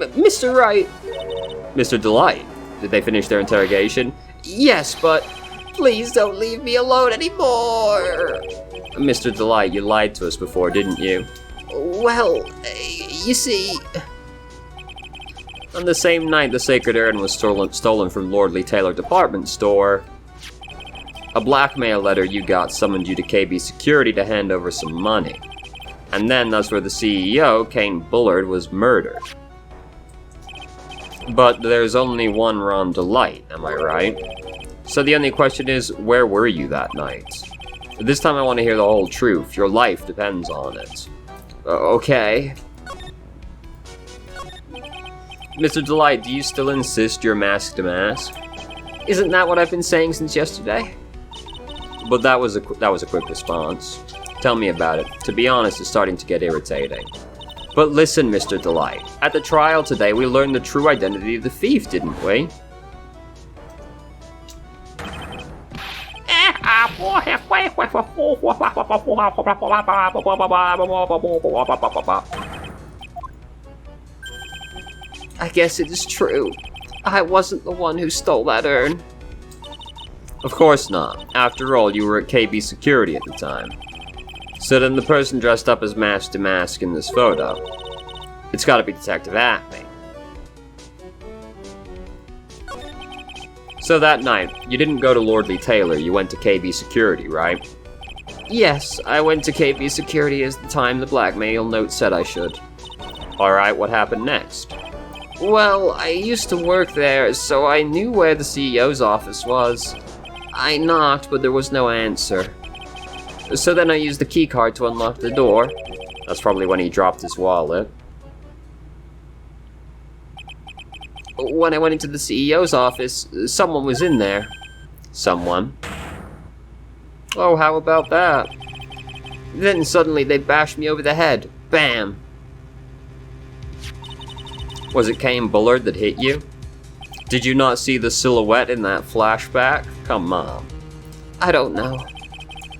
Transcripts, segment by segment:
Mr. Wright! Mr. Delight, did they finish their interrogation? Yes, but please don't leave me alone anymore! Mr. Delight, you lied to us before, didn't you? Well, you see... On the same night the sacred urn was stolen from Lordly Taylor department store, a blackmail letter you got summoned you to KB Security to hand over some money. And then that's where the CEO, Kane Bullard, was murdered. But there's only one Ron Delight, am I right? So the only question is, where were you that night? This time I want to hear the whole truth. Your life depends on it. Okay. Mr. Delight, do you still insist you're mask to mask? Isn't that what I've been saying since yesterday? But that was a quick response. Tell me about it. To be honest, it's starting to get irritating. But listen, Mr. Delight. At the trial today, we learned the true identity of the thief, didn't we? I guess it is true. I wasn't the one who stole that urn. Of course not. After all, you were at KB Security at the time. So then the person dressed up as mask to mask in this photo, it's gotta be Detective Acme. So that night, you didn't go to Lordly Taylor, you went to KB Security, right? Yes, I went to KB Security as the time the blackmail note said I should. Alright, what happened next? Well, I used to work there, so I knew where the CEO's office was. I knocked, but there was no answer. So then I used the keycard to unlock the door. That's probably when he dropped his wallet. When I went into the CEO's office, someone was in there. Someone? Oh, how about that? Then suddenly they bashed me over the head. Bam! Was it Kane Bullard that hit you? Did you not see the silhouette in that flashback? Come on. I don't know.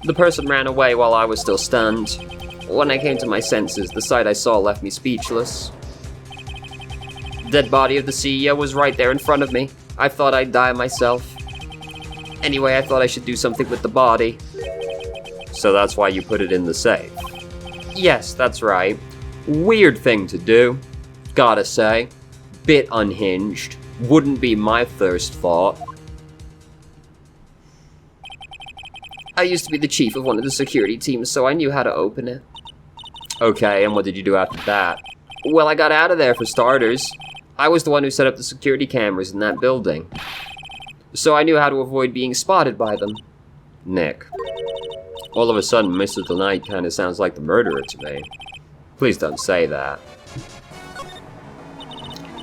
The person ran away while I was still stunned. When I came to my senses, the sight I saw left me speechless. The dead body of the CEO was right there in front of me. I thought I'd die myself. Anyway, I thought I should do something with the body. So that's why you put it in the safe? Yes, that's right. Weird thing to do. Gotta say. Bit unhinged. Wouldn't be my first thought. I used to be the chief of one of the security teams, so I knew how to open it. Okay, and what did you do after that? Well, I got out of there for starters. I was the one who set up the security cameras in that building. So I knew how to avoid being spotted by them. Nick. All of a sudden, Mr. Delight kind of sounds like the murderer to me. Please don't say that.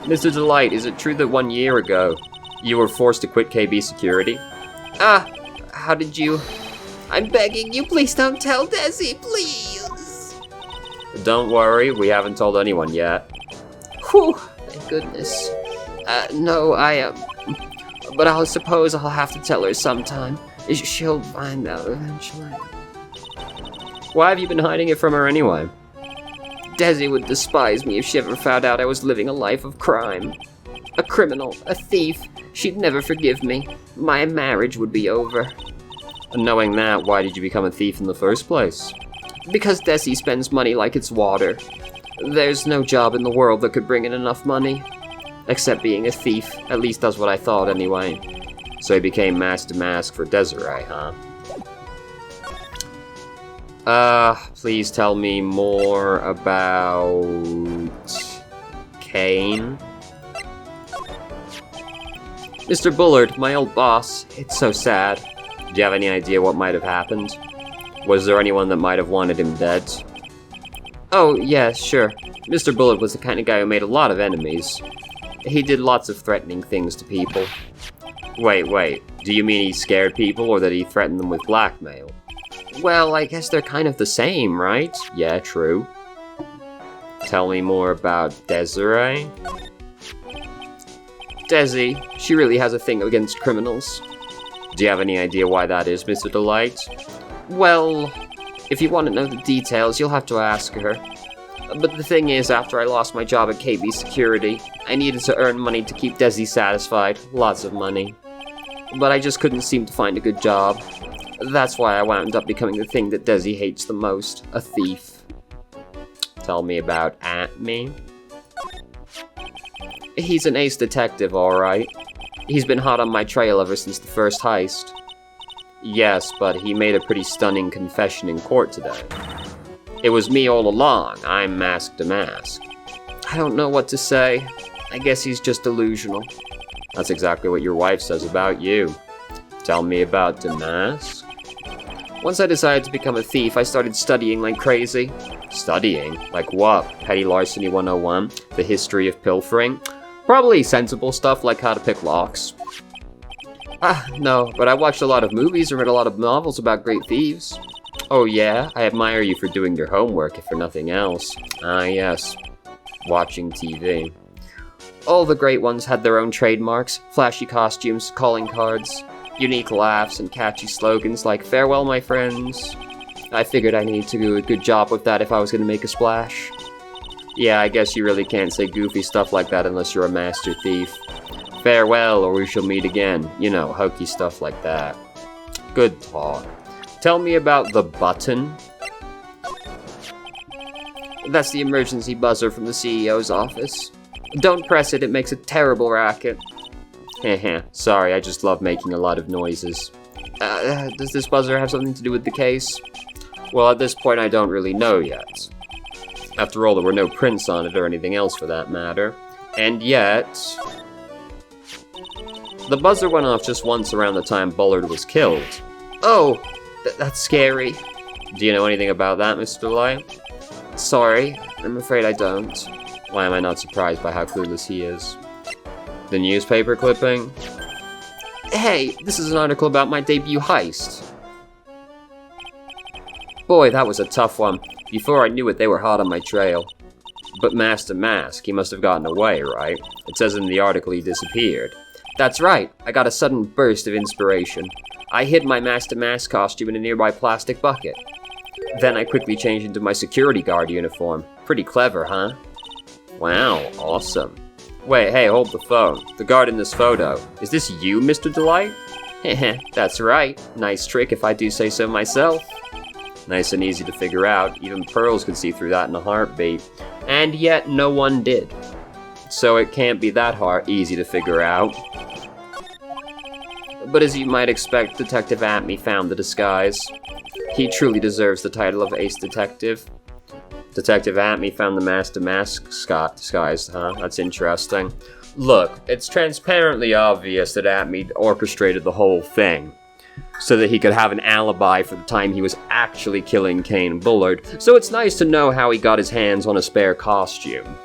Mr. Delight, is it true that 1 year ago, you were forced to quit KB Security? How did you... I'm begging you, please don't tell Desi, please! Don't worry, we haven't told anyone yet. Whew, thank goodness. No, but I suppose I'll have to tell her sometime. She'll find out eventually. Why have you been hiding it from her anyway? Desi would despise me if she ever found out I was living a life of crime. A criminal, a thief. She'd never forgive me. My marriage would be over. And knowing that, why did you become a thief in the first place? Because Desi spends money like it's water. There's no job in the world that could bring in enough money. Except being a thief. At least that's what I thought anyway. So he became mask to mask for Desiree, huh? Please tell me more about... Kane? Mr. Bullard, my old boss. It's so sad. Do you have any idea what might have happened? Was there anyone that might have wanted him dead? Oh, yeah, sure. Mr. Bullard was the kind of guy who made a lot of enemies. He did lots of threatening things to people. Wait. Do you mean he scared people, or that he threatened them with blackmail? Well, I guess they're kind of the same, right? Yeah, true. Tell me more about Desiree? Desi, she really has a thing against criminals. Do you have any idea why that is, Mr. Delight? Well, if you want to know the details, you'll have to ask her. But the thing is, after I lost my job at KB Security, I needed to earn money to keep Desi satisfied. Lots of money. But I just couldn't seem to find a good job. That's why I wound up becoming the thing that Desi hates the most, a thief. Tell me about Atme. He's an ace detective, alright. He's been hot on my trail ever since the first heist. Yes, but he made a pretty stunning confession in court today. It was me all along. I'm Mask Damask. I don't know what to say. I guess he's just delusional. That's exactly what your wife says about you. Tell me about Damask. Once I decided to become a thief, I started studying like crazy. Studying? Like what? Petty Larceny 101? The history of pilfering? Probably sensible stuff like how to pick locks. No, but I watched a lot of movies and read a lot of novels about great thieves. Oh yeah? I admire you for doing your homework, if for nothing else. Ah yes. Watching TV. All the great ones had their own trademarks, flashy costumes, calling cards, unique laughs, and catchy slogans like, "Farewell, my friends." I figured I needed to do a good job with that if I was going to make a splash. Yeah, I guess you really can't say goofy stuff like that unless you're a master thief. Farewell, or we shall meet again. You know, hokey stuff like that. Good talk. Tell me about the button. That's the emergency buzzer from the CEO's office. Don't press it, it makes a terrible racket. Heh, sorry, I just love making a lot of noises. Does this buzzer have something to do with the case? Well, at this point I don't really know yet. After all, there were no prints on it or anything else for that matter. And yet... the buzzer went off just once around the time Bullard was killed. Oh, that's scary. Do you know anything about that, Mr. Light? Sorry, I'm afraid I don't. Why am I not surprised by how clueless he is? The newspaper clipping? Hey, this is an article about my debut heist. Boy, that was a tough one. Before I knew it, they were hot on my trail. But Master Mask, he must have gotten away, right? It says in the article he disappeared. That's right, I got a sudden burst of inspiration. I hid my Master Mask costume in a nearby plastic bucket. Then I quickly changed into my security guard uniform. Pretty clever, huh? Wow, awesome. Wait, hey, hold the phone. The guard in this photo. Is this you, Mr. Delight? Heh, that's right. Nice trick if I do say so myself. Nice and easy to figure out. Even Pearls could see through that in a heartbeat. And yet, no one did. So it can't be that easy to figure out. But as you might expect, Detective Atme found the disguise. He truly deserves the title of Ace Detective. Detective Atme found the Master Mask disguise, huh? That's interesting. Look, it's transparently obvious that Atme orchestrated the whole thing, so that he could have an alibi for the time he was actually killing Kane Bullard, so it's nice to know how he got his hands on a spare costume.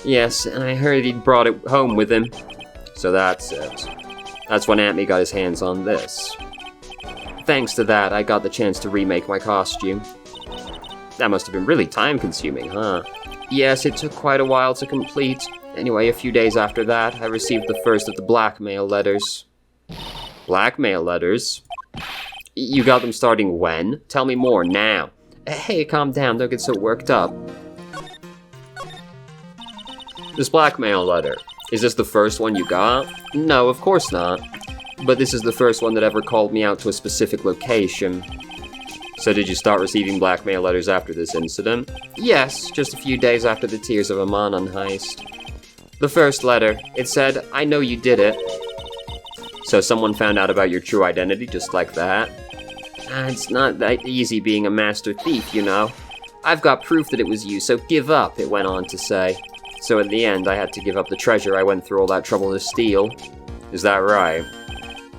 Yes, and I heard he'd brought it home with him. So that's it. That's when Atme got his hands on this. Thanks to that, I got the chance to remake my costume. That must have been really time-consuming, huh? Yes, it took quite a while to complete. Anyway, a few days after that, I received the first of the blackmail letters. Blackmail letters? You got them starting when? Tell me more, now. Hey, calm down, don't get so worked up. This blackmail letter, is this the first one you got? No, of course not. But this is the first one that ever called me out to a specific location. So did you start receiving blackmail letters after this incident? Yes, just a few days after the Tears of Amanon heist. The first letter, it said, "I know you did it." So someone found out about your true identity just like that? It's not that easy being a master thief, you know. I've got proof that it was you, so give up, it went on to say. So in the end, I had to give up the treasure I went through all that trouble to steal. Is that right?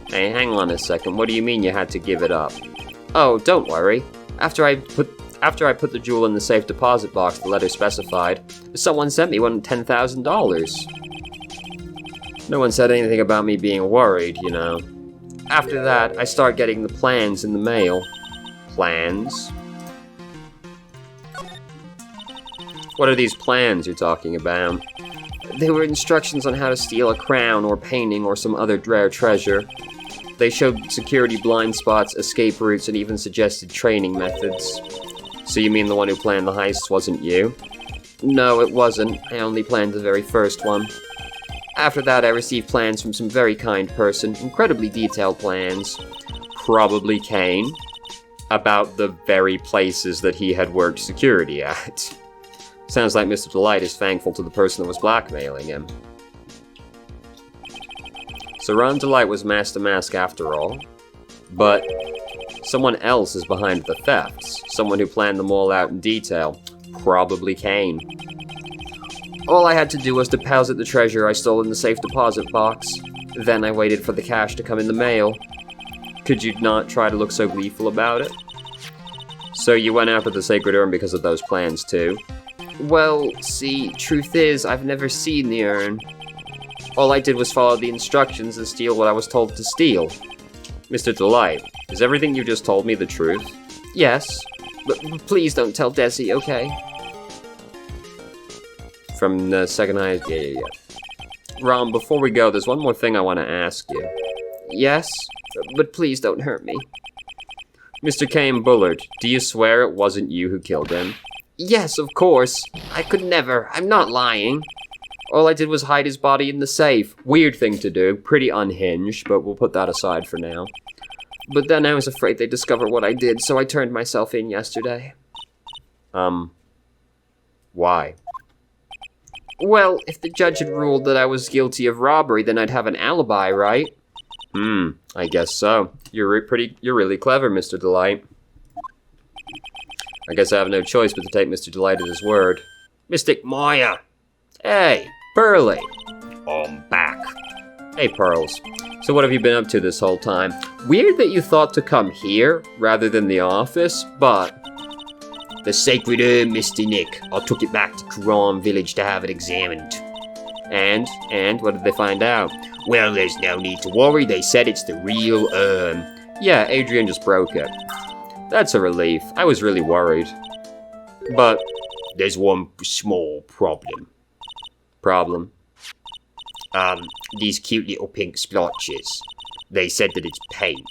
Hey, hang on a second, what do you mean you had to give it up? Oh, don't worry. After I put the jewel in the safe deposit box the letter specified, someone sent me $10,000. No one said anything about me being worried, you know. After that, I start getting the plans in the mail. Plans? What are these plans you're talking about? They were instructions on how to steal a crown or painting or some other rare treasure. They showed security blind spots, escape routes, and even suggested training methods. So you mean the one who planned the heist wasn't you? No, it wasn't. I only planned the very first one. After that, I received plans from some very kind person, incredibly detailed plans. Probably Kane. About the very places that he had worked security at. Sounds like Mr. Delight is thankful to the person that was blackmailing him. So Ron Delight was Master Mask after all. But someone else is behind the thefts. Someone who planned them all out in detail. Probably Kane. All I had to do was deposit the treasure I stole in the safe deposit box. Then I waited for the cash to come in the mail. Could you not try to look so gleeful about it? So you went after the Sacred Urn because of those plans too? Well, see, truth is, I've never seen the urn. All I did was follow the instructions and steal what I was told to steal. Mr. Delight, is everything you just told me the truth? Yes, but please don't tell Desi, okay? From the second eye, yeah. Rom, before we go, there's one more thing I want to ask you. Yes, but please don't hurt me. Mr. Kane Bullard, do you swear it wasn't you who killed him? Yes, of course. I could never. I'm not lying. All I did was hide his body in the safe. Weird thing to do, pretty unhinged, but we'll put that aside for now. But then I was afraid they'd discover what I did, so I turned myself in yesterday. Why? Well, if the judge had ruled that I was guilty of robbery, then I'd have an alibi, right? I guess so. You're really clever, Mr. Delight. I guess I have no choice but to take Mr. Delight at his word. Mystic Maya! Hey, Pearly! I'm back. Hey, Pearls. So what have you been up to this whole time? Weird that you thought to come here, rather than the office, but... The Sacred Urn, Mr. Nick. I took it back to Quran Village to have it examined. And what did they find out? Well, there's no need to worry, they said it's the real urn. Yeah, Adrian just broke it. That's a relief, I was really worried. But, there's one small problem. Problem? These cute little pink splotches. They said that it's paint.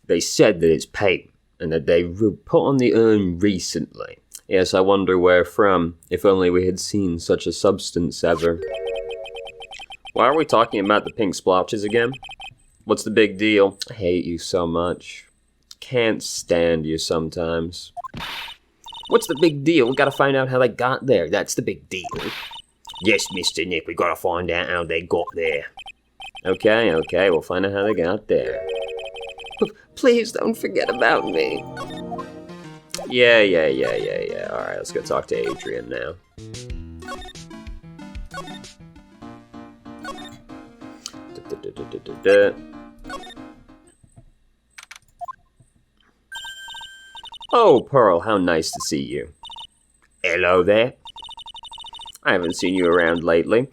They said that it's paint, and that they were put on the urn recently. Yes, I wonder where from, if only we had seen such a substance ever. Why are we talking about the pink splotches again? What's the big deal? I hate you so much. Can't stand you sometimes. What's the big deal? We gotta find out how they got there. That's the big deal. Yes, Mr. Nick, we gotta find out how they got there. Okay, we'll find out how they got there. Please don't forget about me. Yeah. Alright, let's go talk to Adrian now. Oh, Pearl, how nice to see you. Hello there. I haven't seen you around lately.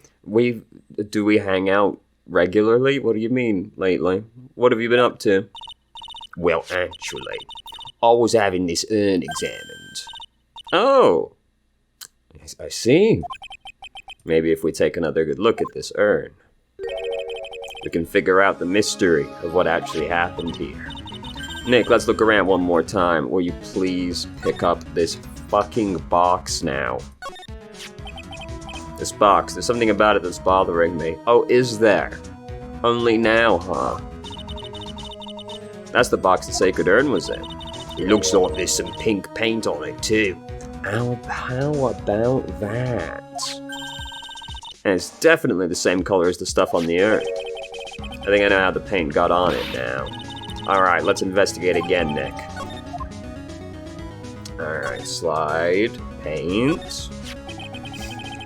Do we hang out regularly? What do you mean, lately? What have you been up to? Well, actually, I was having this urn examined. Oh, I see. Maybe if we take another good look at this urn, we can figure out the mystery of what actually happened here. Nick, let's look around one more time. Will you please pick up this fucking box now? This box, there's something about it that's bothering me. Oh, is there? Only now, huh? That's the box the Sacred Urn was in. It looks like there's some pink paint on it, too. How about that? And it's definitely the same color as the stuff on the urn. I think I know how the paint got on it now. Alright, let's investigate again, Nick. Alright, slide, paint.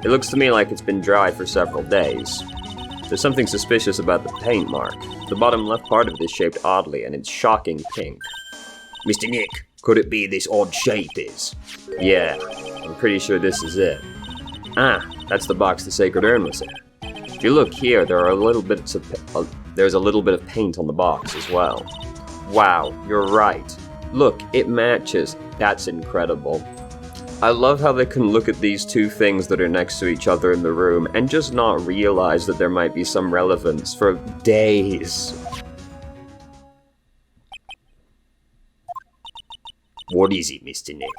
It looks to me like it's been dry for several days. There's something suspicious about the paint mark. The bottom left part of it is shaped oddly, and it's shocking pink. Mr. Nick, could it be this odd shape is? Yeah, I'm pretty sure this is it. Ah, that's the box the Sacred Urn was in. If you look here, there's a little bit of paint on the box as well. Wow, you're right. Look, it matches. That's incredible. I love how they can look at these two things that are next to each other in the room and just not realize that there might be some relevance for days. What is it, Mr. Nick?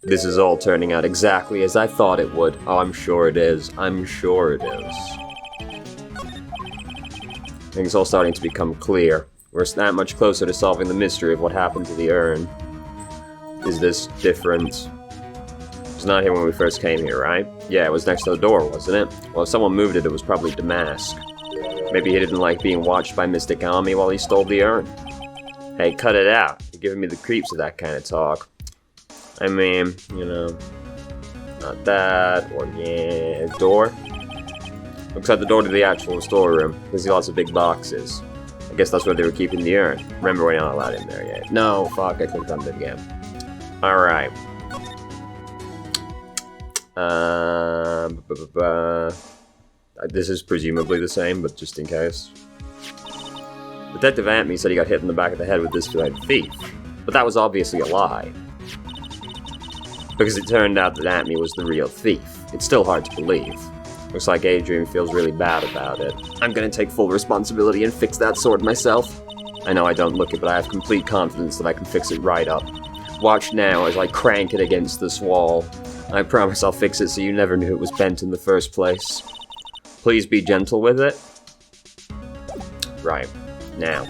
This is all turning out exactly as I thought it would. Oh, I'm sure it is. I'm sure it is. Things all starting to become clear. We're that much closer to solving the mystery of what happened to the urn. Is this different? It was not here when we first came here, right? Yeah, it was next to the door, wasn't it? Well, if someone moved it, it was probably Damask. Maybe he didn't like being watched by Mystic Army while he stole the urn. Hey, cut it out. You're giving me the creeps with that kind of talk. I mean, you know, not that, or yeah, door. Looks like the door to the actual storeroom. There's lots of big boxes. I guess that's where they were keeping the urn. Remember, we're not allowed in there yet. No, fuck, I clicked on it again. Alright. This is presumably the same, but just in case. Detective Antme said he got hit in the back of the head with this thief, but that was obviously a lie. Because it turned out that Antme was the real thief. It's still hard to believe. Looks like Adrian feels really bad about it. I'm gonna take full responsibility and fix that sword myself. I know I don't look it, but I have complete confidence that I can fix it right up. Watch now as I crank it against this wall. I promise I'll fix it so you never knew it was bent in the first place. Please be gentle with it. Right. Now.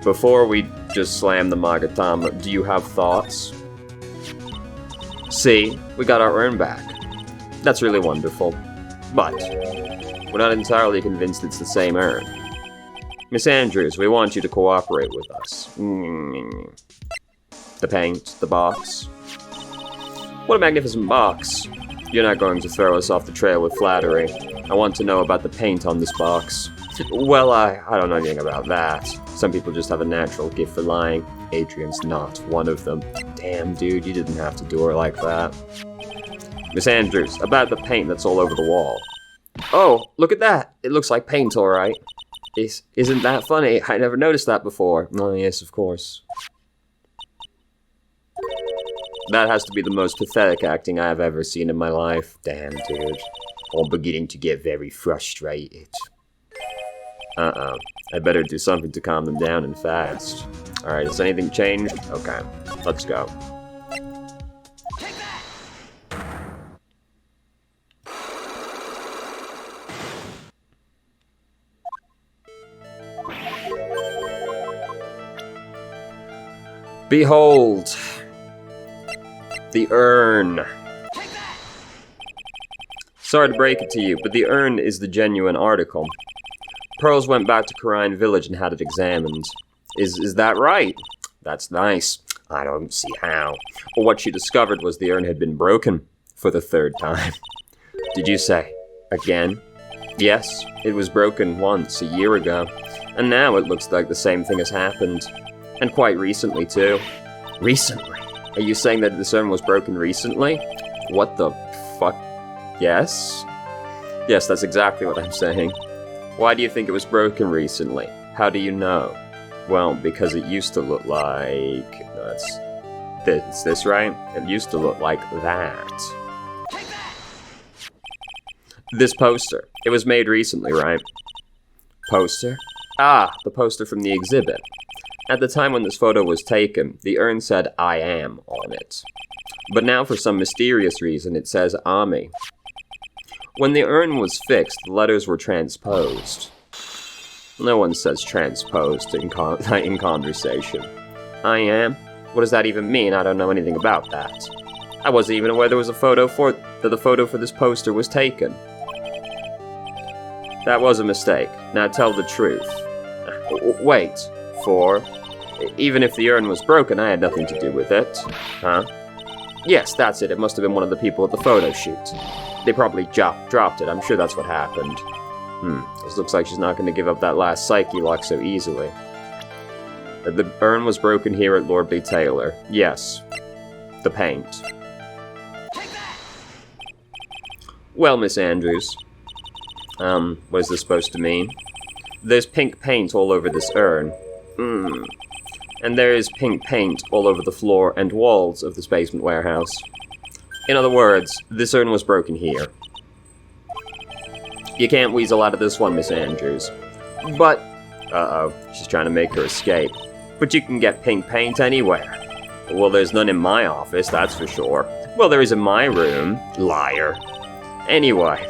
Before we just slam the Magatama, do you have thoughts? See, we got our urn back. That's really wonderful. But, we're not entirely convinced it's the same urn. Miss Andrews, we want you to cooperate with us. The paint, the box. What a magnificent box. You're not going to throw us off the trail with flattery. I want to know about the paint on this box. Well, I don't know anything about that. Some people just have a natural gift for lying. Adrian's not one of them. Damn, dude, you didn't have to do her like that. Miss Andrews, about the paint that's all over the wall. Oh, look at that! It looks like paint, alright. Isn't that funny? I never noticed that before. Oh, yes, of course. That has to be the most pathetic acting I have ever seen in my life. Damn, dude. I'm beginning to get very frustrated. I better do something to calm them down and fast. Alright, has anything changed? Okay, let's go. Behold! The urn. Sorry to break it to you, but the urn is the genuine article. Pearls went back to Karine Village and had it examined. Is that right? That's nice. I don't see how. Well, what she discovered was the urn had been broken for the third time. Did you say again? Yes, it was broken once, a year ago. And now it looks like the same thing has happened. And quite recently, too. Recently? Are you saying that this urn was broken recently? What the fuck? Yes? Yes, that's exactly what I'm saying. Why do you think it was broken recently? How do you know? Well, because it used to look like... No, it's this, right? It used to look like that. This poster. It was made recently, right? Poster? Ah, the poster from the exhibit. At the time when this photo was taken, the urn said, I am, on it. But now, for some mysterious reason, it says, Ami. When the urn was fixed, the letters were transposed. No one says transposed in conversation. I am? What does that even mean? I don't know anything about that. I wasn't even aware there was a photo that the photo for this poster was taken. That was a mistake. Now tell the truth. Wait. Even if the urn was broken, I had nothing to do with it. Huh? Yes, that's it. It must have been one of the people at the photo shoot. They probably dropped it. I'm sure that's what happened. This looks like she's not going to give up that last psyche lock so easily. The urn was broken here at Lordly Taylor. Yes. The paint. Well, Miss Andrews. What is this supposed to mean? There's pink paint all over this urn. And there is pink paint all over the floor and walls of this basement warehouse. In other words, this urn was broken here. You can't weasel out of this one, Miss Andrews. But... Uh-oh, she's trying to make her escape. But you can get pink paint anywhere. Well, there's none in my office, that's for sure. Well, there is in my room. Liar. Anyway,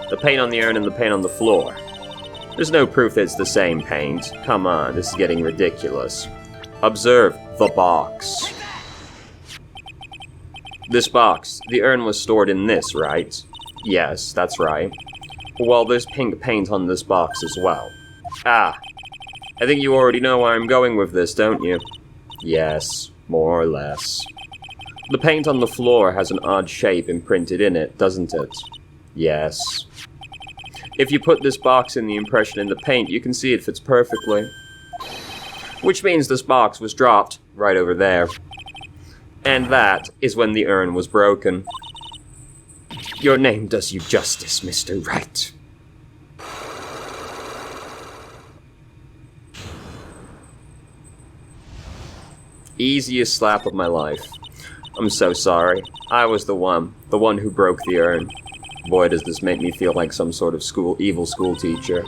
the paint on the urn and the paint on the floor. There's no proof that it's the same paint. Come on, this is getting ridiculous. Observe the box. This box, the urn was stored in this, right? Yes, that's right. Well, there's pink paint on this box as well. Ah, I think you already know where I'm going with this, don't you? Yes, more or less. The paint on the floor has an odd shape imprinted in it, doesn't it? Yes. If you put this box in the impression in the paint, you can see it fits perfectly. Which means this box was dropped right over there. And that is when the urn was broken. Your name does you justice, Mr. Wright. Easiest slap of my life. I'm so sorry. I was the one who broke the urn. Boy, does this make me feel like some sort of evil school teacher.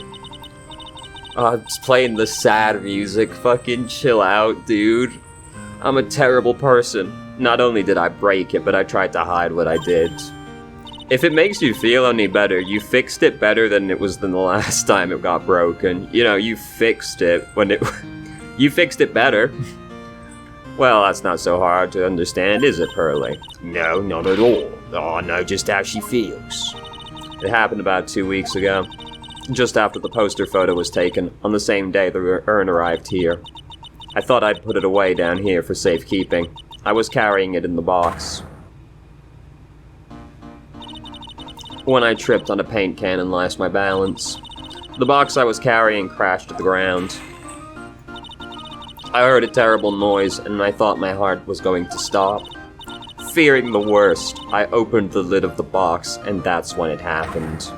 It's playing the sad music. Fucking chill out, dude. I'm a terrible person. Not only did I break it, but I tried to hide what I did. If it makes you feel any better, you fixed it better than it was the last time it got broken. You know, you fixed it when it... You fixed it better. Well, that's not so hard to understand, is it, Pearly? No, not at all. Oh, I know just how she feels. It happened about 2 weeks ago. Just after the poster photo was taken, on the same day the urn arrived here. I thought I'd put it away down here for safekeeping. I was carrying it in the box. When I tripped on a paint can and lost my balance. The box I was carrying crashed to the ground. I heard a terrible noise, and I thought my heart was going to stop. Fearing the worst, I opened the lid of the box, and that's when it happened.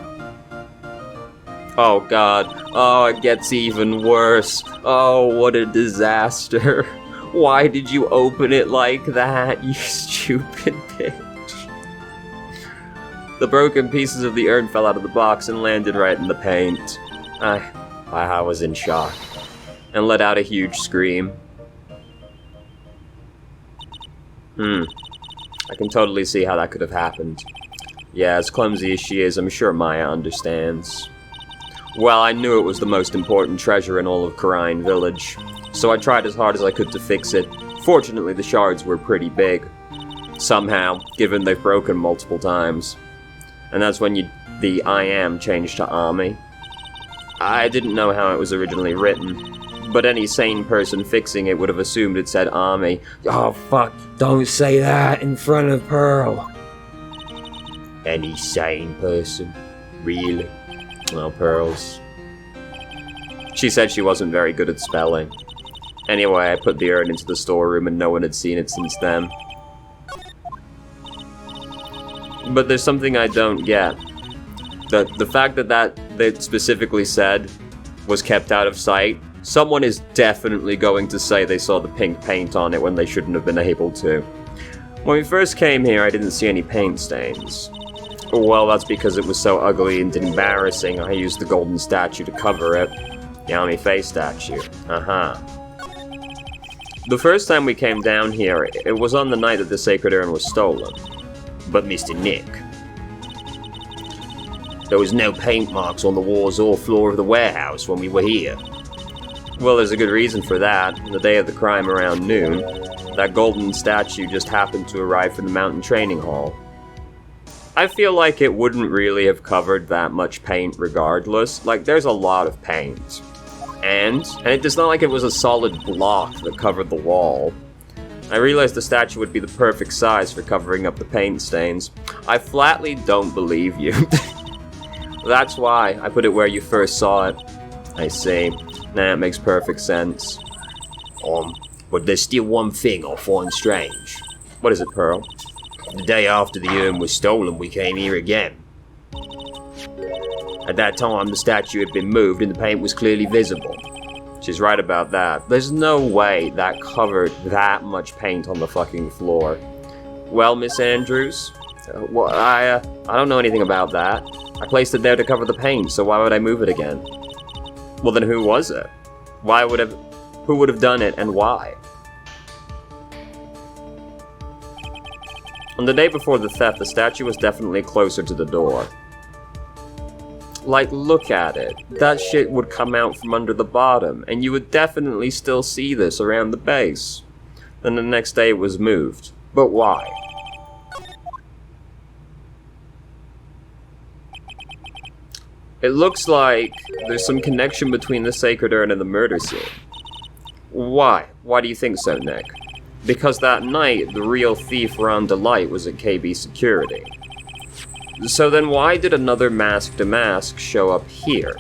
Oh god, oh, it gets even worse. Oh, what a disaster. Why did you open it like that, you stupid bitch? The broken pieces of the urn fell out of the box and landed right in the paint. I was in shock. And let out a huge scream. I can totally see how that could have happened. Yeah, as clumsy as she is, I'm sure Maya understands. Well, I knew it was the most important treasure in all of Karine Village, so I tried as hard as I could to fix it. Fortunately, the shards were pretty big. Somehow, given they've broken multiple times. And that's when the I am changed to Ami. I didn't know how it was originally written. But any sane person fixing it would have assumed it said Ami. Oh fuck, don't say that in front of Pearl. Any sane person? Really? Well, Pearl's... She said she wasn't very good at spelling. Anyway, I put the urn into the storeroom and no one had seen it since then. But there's something I don't get. The fact that they specifically said was kept out of sight. Someone is definitely going to say they saw the pink paint on it when they shouldn't have been able to. When we first came here, I didn't see any paint stains. Well, that's because it was so ugly and embarrassing, I used the golden statue to cover it. The Ami face statue. The first time we came down here, it was on the night that the sacred urn was stolen. But Mr. Nick, there was no paint marks on the walls or floor of the warehouse when we were here. Well, there's a good reason for that. The day of the crime around noon, that golden statue just happened to arrive from the mountain training hall. I feel like it wouldn't really have covered that much paint regardless. Like, there's a lot of paint. And it's not like it was a solid block that covered the wall. I realized the statue would be the perfect size for covering up the paint stains. I flatly don't believe you. That's why I put it where you first saw it. I see. Nah, it makes perfect sense. But there's still one thing I find strange. What is it, Pearl? The day after the urn was stolen, we came here again. At that time, the statue had been moved and the paint was clearly visible. She's right about that. There's no way that covered that much paint on the fucking floor. Well, Miss Andrews, I don't know anything about that. I placed it there to cover the paint, so why would I move it again? Well, then who was it? Who would have done it and why? On the day before the theft, the statue was definitely closer to the door. Like, look at it. That shit would come out from under the bottom, and you would definitely still see this around the base. Then the next day it was moved. But why? It looks like there's some connection between the sacred urn and the murder scene. Why? Why do you think so, Nick? Because that night, the real thief Ron Delight was at KB Security. So then why did another masked mask show up here?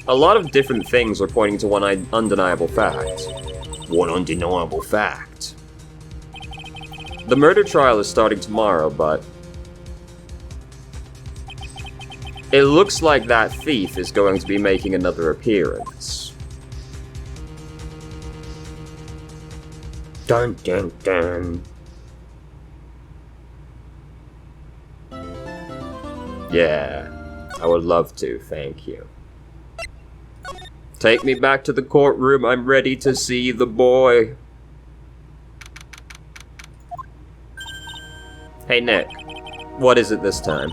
A lot of different things are pointing to one undeniable fact. One undeniable fact. The murder trial is starting tomorrow, but it looks like that thief is going to be making another appearance. Dun dun dun. Yeah, I would love to, thank you. Take me back to the courtroom, I'm ready to see the boy. Hey Nick, what is it this time?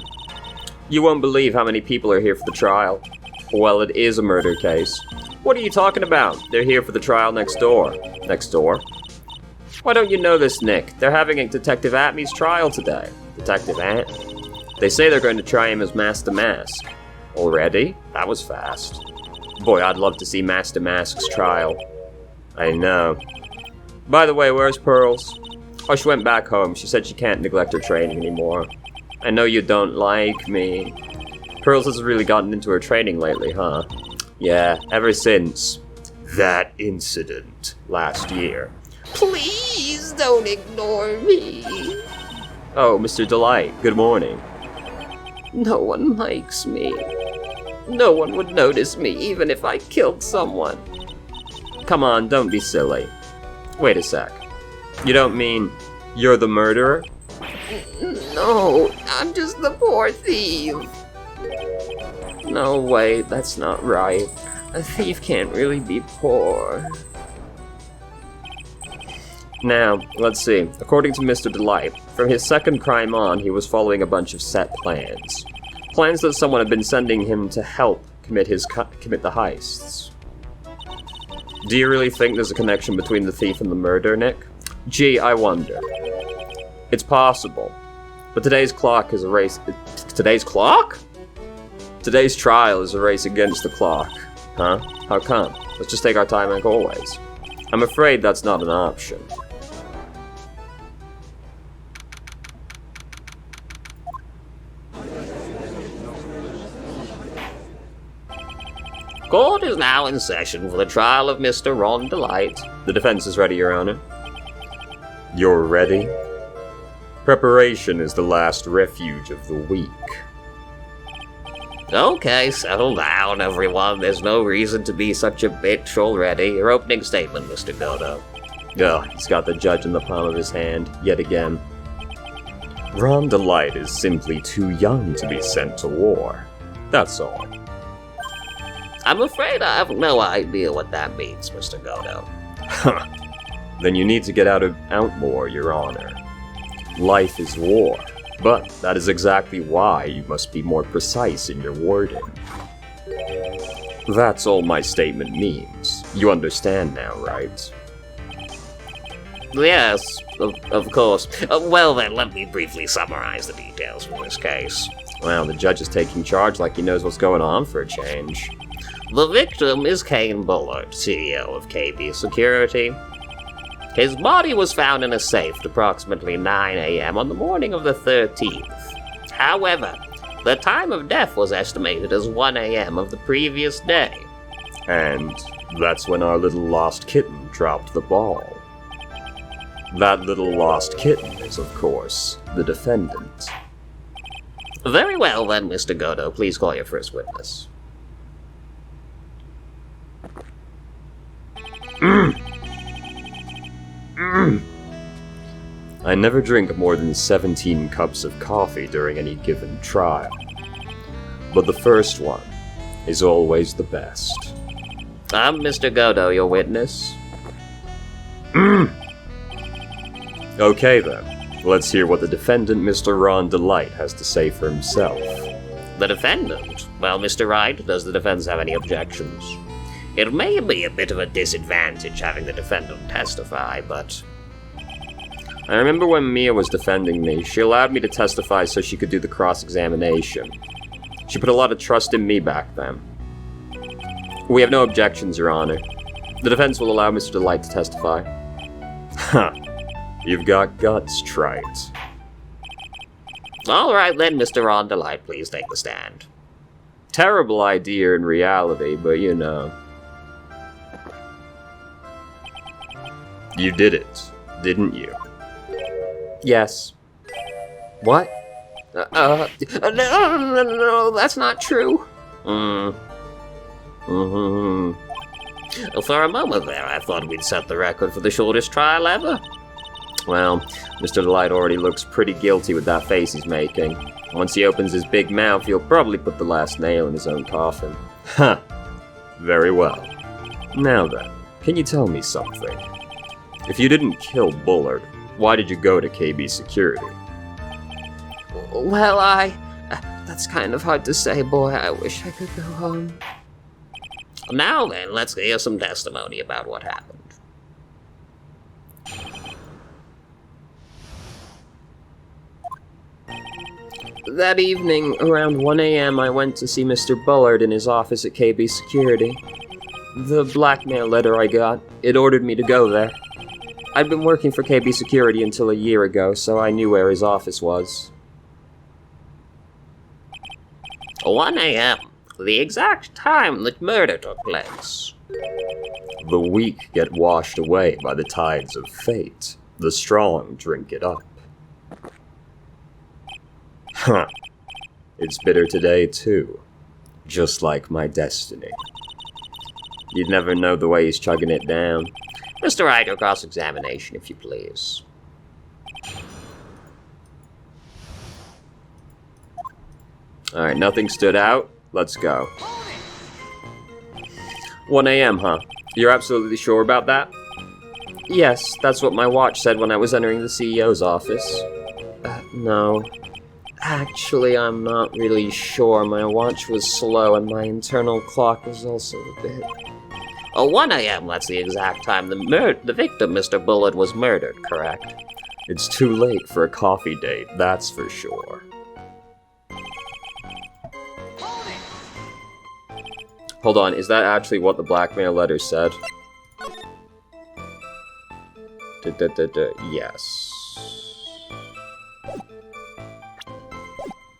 You won't believe how many people are here for the trial. Well, it is a murder case. What are you talking about? They're here for the trial next door. Next door? Why don't you know this, Nick? They're having a Detective Atmy's trial today. Detective Atmy? They say they're going to try him as Master Mask. Already? That was fast. Boy, I'd love to see Master Mask's trial. I know. By the way, where's Pearls? Oh, she went back home. She said she can't neglect her training anymore. I know you don't like me. Pearls has really gotten into her training lately, huh? Yeah, ever since that incident last year. Please don't ignore me. Oh, Mr. Delight, good morning. No one likes me. No one would notice me even if I killed someone. Come on, don't be silly. Wait a sec. You don't mean you're the murderer? No, I'm just the poor thief. No, wait, that's not right. A thief can't really be poor. Now, let's see. According to Mr. Delight, from his second crime on, he was following a bunch of set plans. Plans that someone had been sending him to help commit the heists. Do you really think there's a connection between the thief and the murder, Nick? Gee, I wonder. It's possible. But today's clock is a race... Today's clock? Today's trial is a race against the clock. Huh? How come? Let's just take our time like always. I'm afraid that's not an option. Court is now in session for the trial of Mr. Ron Delight. The defense is ready, Your Honor. You're ready? Preparation is the last refuge of the weak. Okay, settle down, everyone. There's no reason to be such a bitch already. Your opening statement, Mr. Godo. Ugh, he's got the judge in the palm of his hand, yet again. Ron Delight is simply too young to be sent to war. That's all. I'm afraid I have no idea what that means, Mr. Godo. Huh. Then you need to get out more, Your Honor. Life is war, but that is exactly why you must be more precise in your wording. That's all my statement means. You understand now, right? Yes, of course. Well then, let me briefly summarize the details for this case. Wow, the judge is taking charge like he knows what's going on for a change. The victim is Kane Bullard, CEO of KB Security. His body was found in a safe at approximately 9 a.m. on the morning of the 13th. However, the time of death was estimated as 1 a.m. of the previous day. And that's when our little lost kitten dropped the ball. That little lost kitten is, of course, the defendant. Very well then, Mr. Godo. Please call your first witness. I never drink more than 17 cups of coffee during any given trial. But the first one is always the best. I'm Mr. Godo, your witness. Okay then. Let's hear what the defendant, Mr. Ron Delight, has to say for himself. The defendant? Well, Mr. Wright, does the defense have any objections? It may be a bit of a disadvantage having the defendant testify, but... I remember when Mia was defending me, she allowed me to testify so she could do the cross-examination. She put a lot of trust in me back then. We have no objections, Your Honor. The defense will allow Mr. Delight to testify. Ha! You've got guts, Trite. All right then, Mr. Ron Delight, please take the stand. Terrible idea in reality, but you know. You did it, didn't you? Yes. What? No, that's not true. For a moment there, I thought we'd set the record for the shortest trial ever. Well, Mr. Delight already looks pretty guilty with that face he's making. Once he opens his big mouth, he'll probably put the last nail in his own coffin. Huh. Very well. Now then, can you tell me something? If you didn't kill Bullard, why did you go to KB Security? Well, that's kind of hard to say, boy. I wish I could go home. Now then, let's hear some testimony about what happened. That evening, around 1 a.m., I went to see Mr. Bullard in his office at KB Security. The blackmail letter I got, it ordered me to go there. I'd been working for KB Security until a year ago, so I knew where his office was. 1 a.m., the exact time that murder took place. The weak get washed away by the tides of fate. The strong drink it up. Huh. It's bitter today, too. Just like my destiny. You'd never know the way he's chugging it down. Mr. Wright, your cross-examination, if you please. Alright, nothing stood out. Let's go. 1 a.m., huh? You're absolutely sure about that? Yes, that's what my watch said when I was entering the CEO's office. No. Actually, I'm not really sure. My watch was slow and my internal clock was also a bit... 1 a.m., that's the exact time the victim, Mr. Bullard, was murdered, correct? It's too late for a coffee date, that's for sure. Hold on, is that actually what the blackmail letter said? Yes.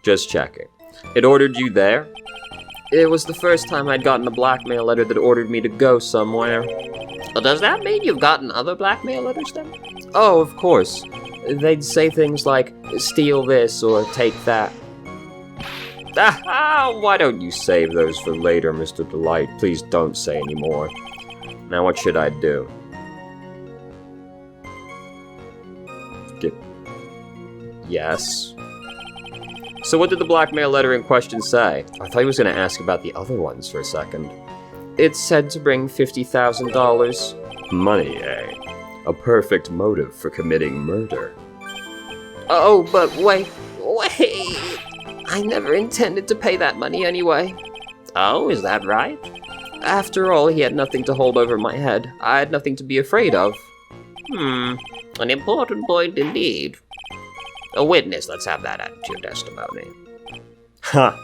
Just checking. It ordered you there? It was the first time I'd gotten a blackmail letter that ordered me to go somewhere. Does that mean you've gotten other blackmail letters then? Oh, of course. They'd say things like, steal this or take that. Why don't you save those for later, Mr. Delight? Please don't say any more. Now what should I do? Yes. So what did the blackmail letter in question say? I thought he was going to ask about the other ones for a second. It said to bring $50,000. Money, eh? A perfect motive for committing murder. Oh, but wait. I never intended to pay that money anyway. Oh, is that right? After all, he had nothing to hold over my head. I had nothing to be afraid of. An important point indeed. A witness, let's have that added to your testimony. Ha!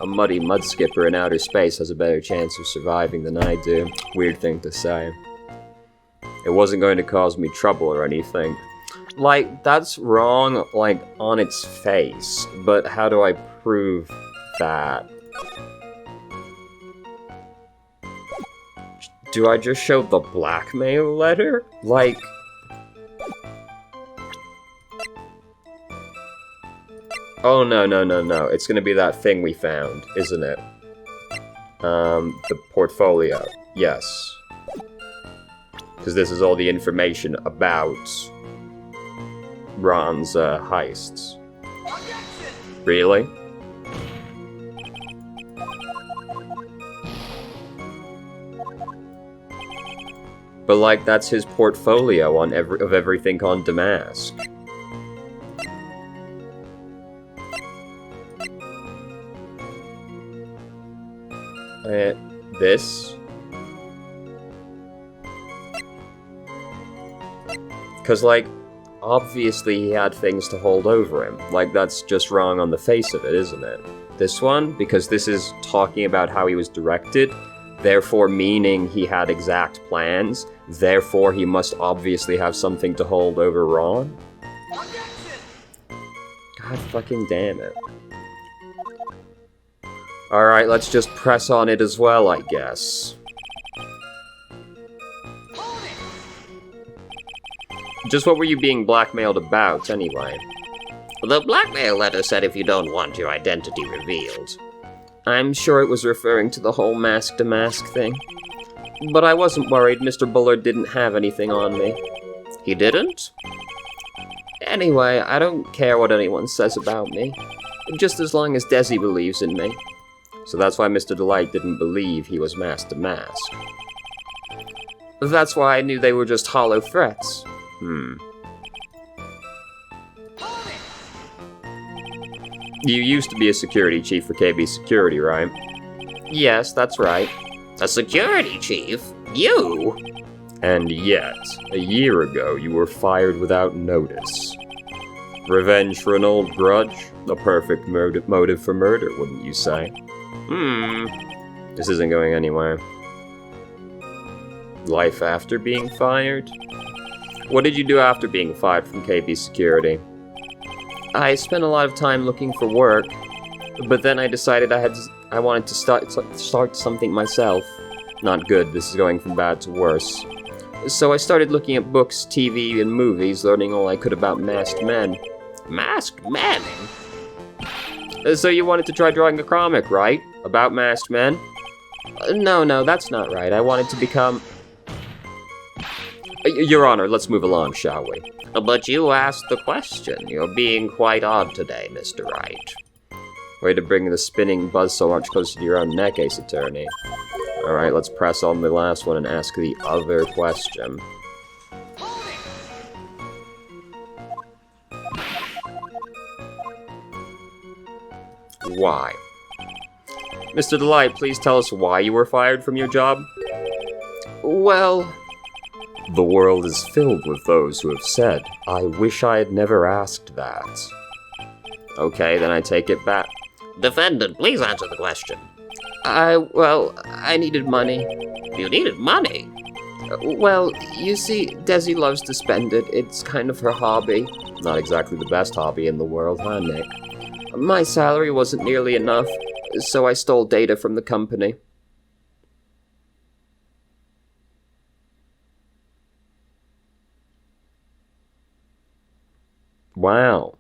A muddy mud skipper in outer space has a better chance of surviving than I do. Weird thing to say. It wasn't going to cause me trouble or anything. Like, that's wrong, like, on its face. But how do I prove that? Do I just show the blackmail letter? Like... Oh, no. It's gonna be that thing we found, isn't it? The portfolio. Yes. Because this is all the information about Ron's heists. Really? But like, that's his portfolio on everything on Damask. This? Because, like, obviously he had things to hold over him. Like, that's just wrong on the face of it, isn't it? This one? Because this is talking about how he was directed, therefore meaning he had exact plans, therefore he must obviously have something to hold over Ron? God fucking damn it. Alright, let's just press on it as well, I guess. Just what were you being blackmailed about, anyway? The blackmail letter said if you don't want your identity revealed. I'm sure it was referring to the whole mask-to-mask thing. But I wasn't worried. Mr. Bullard didn't have anything on me. He didn't? Anyway, I don't care what anyone says about me. Just as long as Desi believes in me. So that's why Mr. Delight didn't believe he was mask-to-mask. That's why I knew they were just hollow threats. You used to be a security chief for KB Security, right? Yes, that's right. A security chief? You? And yet, a year ago, you were fired without notice. Revenge for an old grudge? The perfect motive for murder, wouldn't you say? This isn't going anywhere. Life after being fired? What did you do after being fired from KB Security? I spent a lot of time looking for work, but then I decided I wanted to start something myself. Not good, this is going from bad to worse. So I started looking at books, TV, and movies, learning all I could about masked men. Masked men? So you wanted to try drawing a comic, right? About masked men? No, that's not right. I wanted to become... Your Honor, let's move along, shall we? But you asked the question. You're being quite odd today, Mr. Wright. Way to bring the spinning buzz so much closer to your own neck, Ace Attorney. Alright, let's press on the last one and ask the other question. Why? Mr. Delight, please tell us why you were fired from your job? Well... The world is filled with those who have said, I wish I had never asked that. Okay, then I take it back. Defendant, please answer the question. I needed money. You needed money? Well, you see, Desi loves to spend it. It's kind of her hobby. Not exactly the best hobby in the world, huh, Nick? My salary wasn't nearly enough, so I stole data from the company. Wow.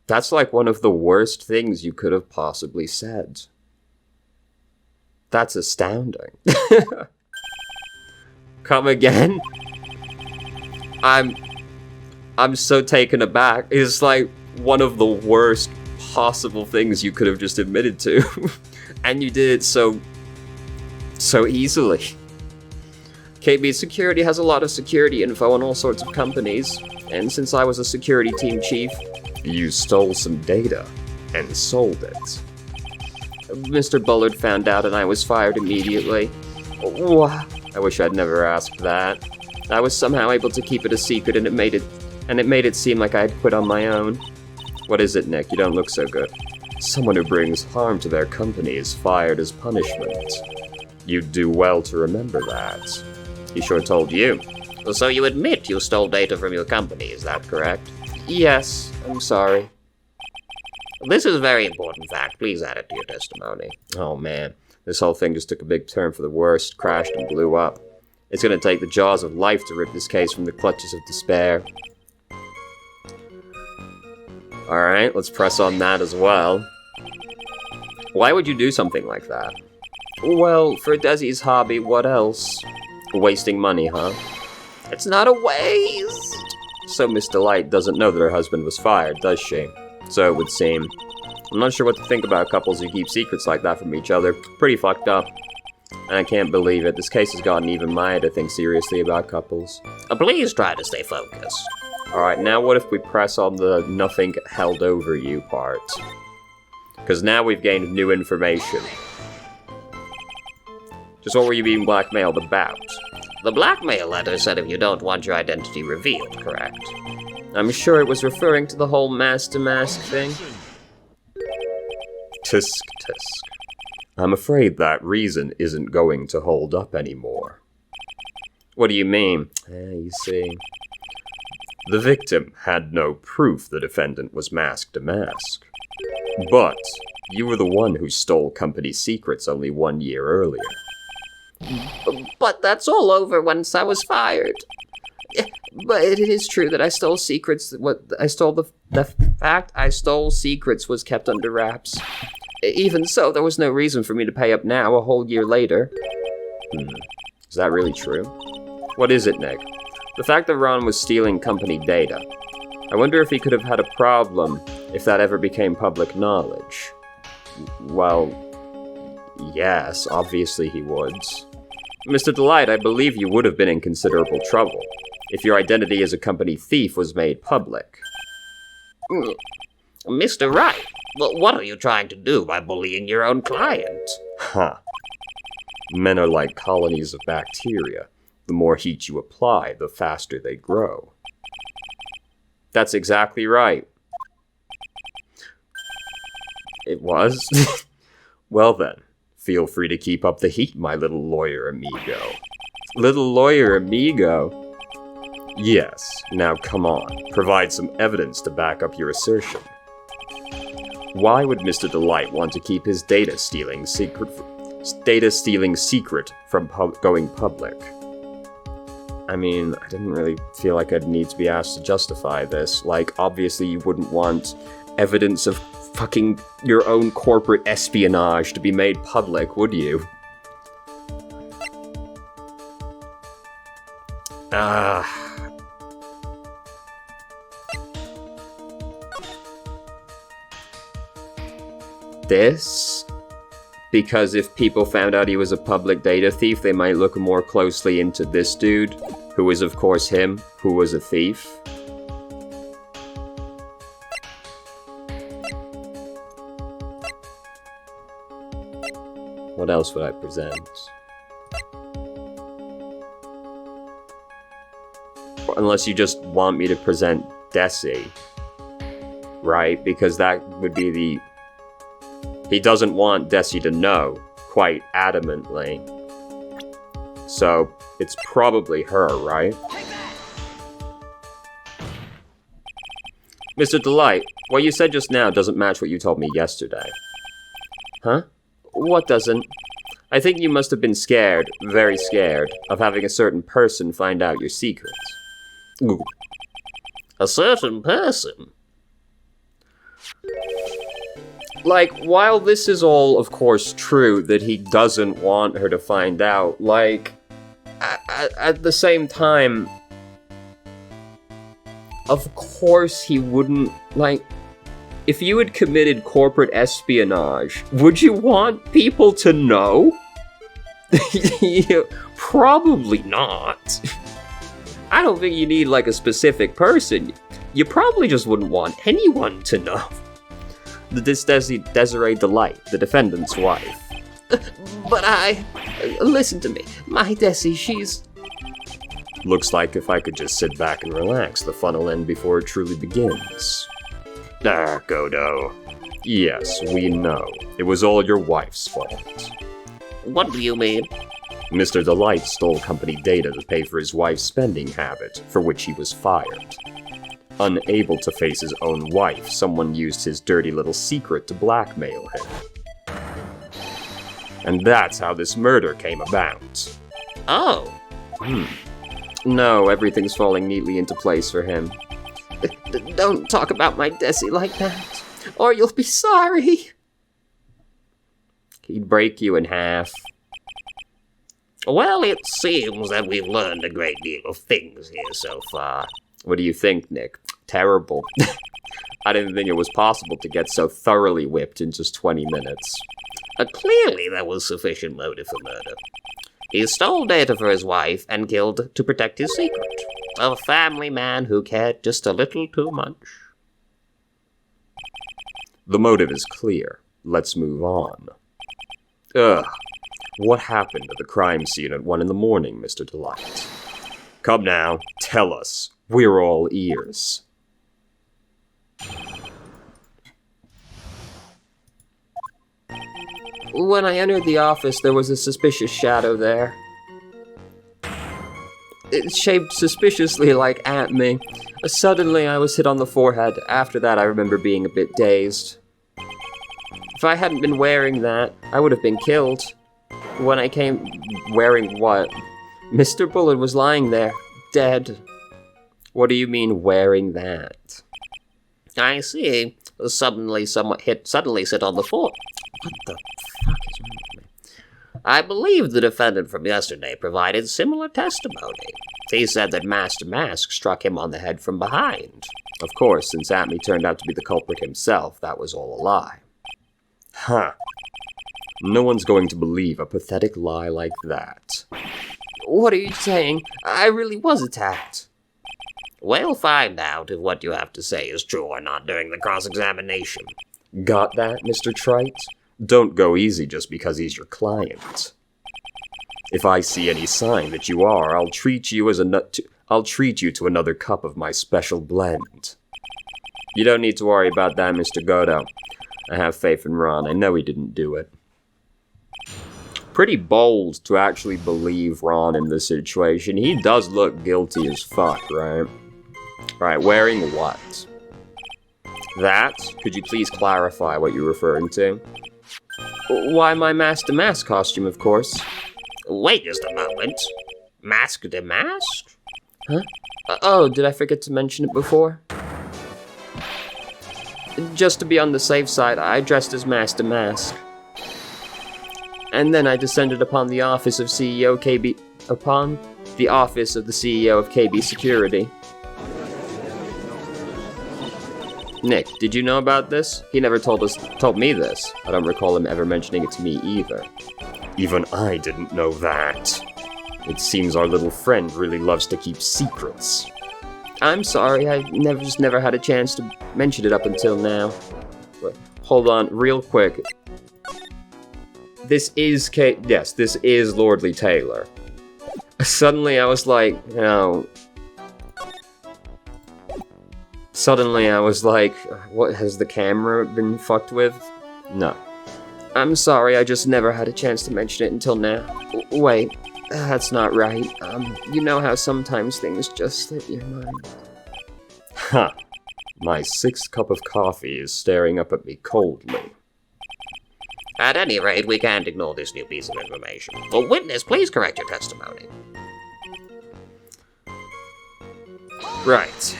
That's like one of the worst things you could have possibly said. That's astounding. Come again? I'm so taken aback. It's like one of the worst possible things you could have just admitted to. And you did it so easily. KB Security has a lot of security info on all sorts of companies. And since I was a security team chief, you stole some data and sold it. Mr. Bullard found out and I was fired immediately. I wish I'd never asked that. I was somehow able to keep it a secret and it made it seem like I had quit on my own. What is it, Nick? You don't look so good. Someone who brings harm to their company is fired as punishment. You'd do well to remember that. He sure told you. So you admit you stole data from your company, is that correct? Yes, I'm sorry. This is a very important fact. Please add it to your testimony. Oh man, this whole thing just took a big turn for the worse, crashed and blew up. It's gonna take the jaws of life to rip this case from the clutches of despair. Alright, let's press on that as well. Why would you do something like that? Well, for Desi's hobby, what else? Wasting money, huh? It's not a waste! So Miss Delight doesn't know that her husband was fired, does she? So it would seem. I'm not sure what to think about couples who keep secrets like that from each other. Pretty fucked up. And I can't believe it. This case has gotten even Maya to think seriously about couples. Please try to stay focused. Alright, now what if we press on the nothing held over you part? Because now we've gained new information. Just what were you being blackmailed about? The blackmail letter said if you don't want your identity revealed, correct? I'm sure it was referring to the whole mask-to-mask thing. Tisk, tisk. I'm afraid that reason isn't going to hold up anymore. What do you mean? You see. The victim had no proof the defendant was mask-to-mask. But you were the one who stole company secrets only 1 year earlier. But that's all over once I was fired. But it is true that I stole secrets. The fact I stole secrets was kept under wraps. Even so, there was no reason for me to pay up now, a whole year later. Is that really true? What is it, Nick? The fact that Ron was stealing company data. I wonder if he could have had a problem if that ever became public knowledge. Well, yes, obviously he would. Mr. Delight, I believe you would have been in considerable trouble if your identity as a company thief was made public. Mr. Wright, what are you trying to do by bullying your own client? Men are like colonies of bacteria. The more heat you apply, the faster they grow. That's exactly right. It was? Well then, feel free to keep up the heat, my little lawyer amigo. Little lawyer amigo? Yes, now come on, provide some evidence to back up your assertion. Why would Mr. Delight want to keep his data-stealing secret from going public? I mean, I didn't really feel like I'd need to be asked to justify this. Like, obviously you wouldn't want evidence of fucking your own corporate espionage to be made public, would you? This? Because if people found out he was a public data thief, they might look more closely into this dude, who is of course him, who was a thief. What else would I present? Unless you just want me to present Desi, right? Because that would be the... He doesn't want Desi to know, quite adamantly. So, it's probably her, right? Mr. Delight, what you said just now doesn't match what you told me yesterday. Huh? What doesn't? I think you must have been scared, very scared, of having a certain person find out your secrets. Ooh. A certain person? Like, while this is all, of course, true, that he doesn't want her to find out, like, at the same time, of course he wouldn't, like, if you had committed corporate espionage, would you want people to know? Yeah, probably not. I don't think you need, like, a specific person. You probably just wouldn't want anyone to know. This Desiree Delight, the defendant's wife. But listen to me. My Desi, she's... Looks like if I could just sit back and relax, the fun will end before it truly begins. Godo. Yes, we know. It was all your wife's fault. What do you mean? Mr. Delight stole company data to pay for his wife's spending habit, for which he was fired. Unable to face his own wife, someone used his dirty little secret to blackmail him. And that's how this murder came about. Oh. No, everything's falling neatly into place for him. Don't talk about my Desi like that, or you'll be sorry. He'd break you in half. Well, it seems that we've learned a great deal of things here so far. What do you think, Nick? Terrible. I didn't think it was possible to get so thoroughly whipped in just 20 minutes. Clearly there was sufficient motive for murder. He stole data for his wife and killed to protect his secret. A family man who cared just a little too much. The motive is clear. Let's move on. Ugh. What happened at the crime scene at 1 in the morning, Mr. Delight? Come now, tell us. We're all ears. When I entered the office, there was a suspicious shadow there. It shaped suspiciously like at me. Suddenly, I was hit on the forehead. After that, I remember being a bit dazed. If I hadn't been wearing that, I would have been killed. When I came... Wearing what? Mr. Bullet was lying there, dead. What do you mean, wearing that? I see. Suddenly sit on the floor. What the fuck is wrong with me? I believe the defendant from yesterday provided similar testimony. He said that Master Mask struck him on the head from behind. Of course, since Atme turned out to be the culprit himself, that was all a lie. Huh. No one's going to believe a pathetic lie like that. What are you saying? I really was attacked. We'll find out if what you have to say is true or not during the cross-examination. Got that, Mr. Trite? Don't go easy just because he's your client. If I see any sign that you are, I'll treat you to another cup of my special blend. You don't need to worry about that, Mr. Godo. I have faith in Ron. I know he didn't do it. Pretty bold to actually believe Ron in this situation. He does look guilty as fuck, right? Right, wearing what? That? Could you please clarify what you're referring to? Why, my Master Mask costume, of course. Wait just a moment. Mask de mask? Huh? Oh, did I forget to mention it before? Just to be on the safe side, I dressed as Master Mask. And then I descended upon the office of CEO KB... Upon the office of the CEO of KB Security. Nick, did you know about this? He never told me this. I don't recall him ever mentioning it to me either. Even I didn't know that. It seems our little friend really loves to keep secrets. I'm sorry, I just never had a chance to mention it up until now. But hold on, real quick. This is yes, this is Lordly Taylor. Suddenly I was like, you know... Suddenly I was like, what, has the camera been fucked with? No. I'm sorry, I just never had a chance to mention it until now. Wait, that's not right. You know how sometimes things just slip your mind. Huh. My 6th cup of coffee is staring up at me coldly. At any rate, we can't ignore this new piece of information. Well, witness, please correct your testimony. Right.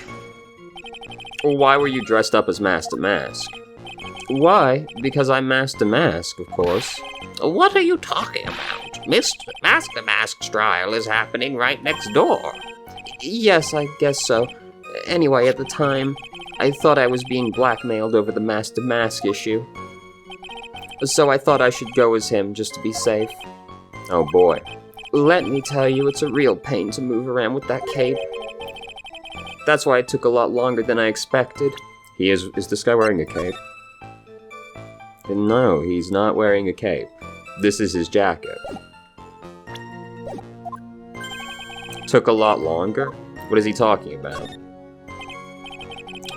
Why were you dressed up as Master Mask? Why? Because I'm Master Mask, of course. What are you talking about? Master Mask's trial is happening right next door. Yes, I guess so. Anyway, at the time, I thought I was being blackmailed over the Master Mask issue. So I thought I should go as him, just to be safe. Oh boy. Let me tell you, it's a real pain to move around with that cape. That's why it took a lot longer than I expected. Is this guy wearing a cape? No, he's not wearing a cape. This is his jacket. Took a lot longer? What is he talking about?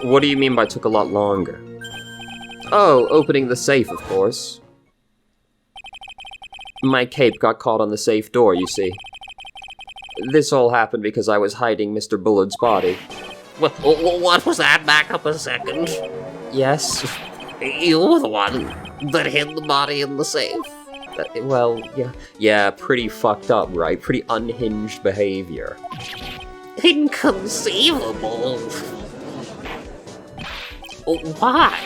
What do you mean by took a lot longer? Oh, opening the safe, of course. My cape got caught on the safe door, you see. This all happened because I was hiding Mr. Bullard's body. What was that? Back up a second. Yes? You were the one that hid the body in the safe? Well, yeah. Yeah, pretty fucked up, right? Pretty unhinged behavior. Inconceivable. Why?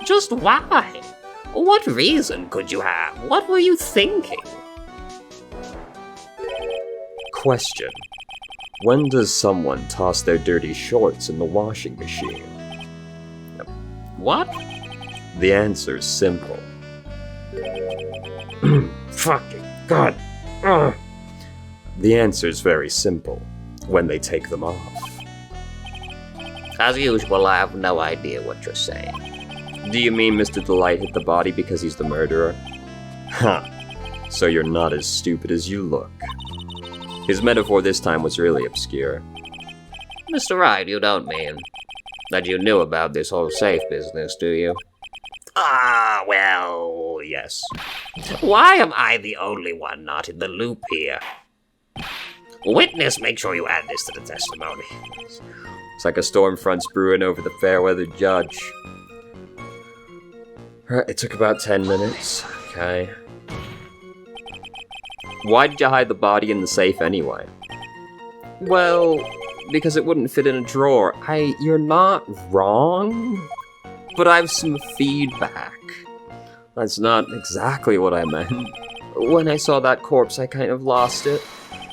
Just why? What reason could you have? What were you thinking? Question. When does someone toss their dirty shorts in the washing machine? What? The answer's simple. Fucking God. The answer's very simple. When they take them off. As usual, I have no idea what you're saying. Do you mean Mr. Delight hit the body because he's the murderer? Huh. So you're not as stupid as you look. His metaphor this time was really obscure. Mr. Wright, you don't mean that you knew about this whole safe business, do you? Ah, well, yes. Why am I the only one not in the loop here? Witness, make sure you add this to the testimony. It's like a storm front's brewing over the fair-weather judge. Alright, it took about 10 minutes. Okay. Why did you hide the body in the safe anyway? Well, because it wouldn't fit in a drawer. You're not wrong, but I have some feedback. That's not exactly what I meant. When I saw that corpse, I kind of lost it.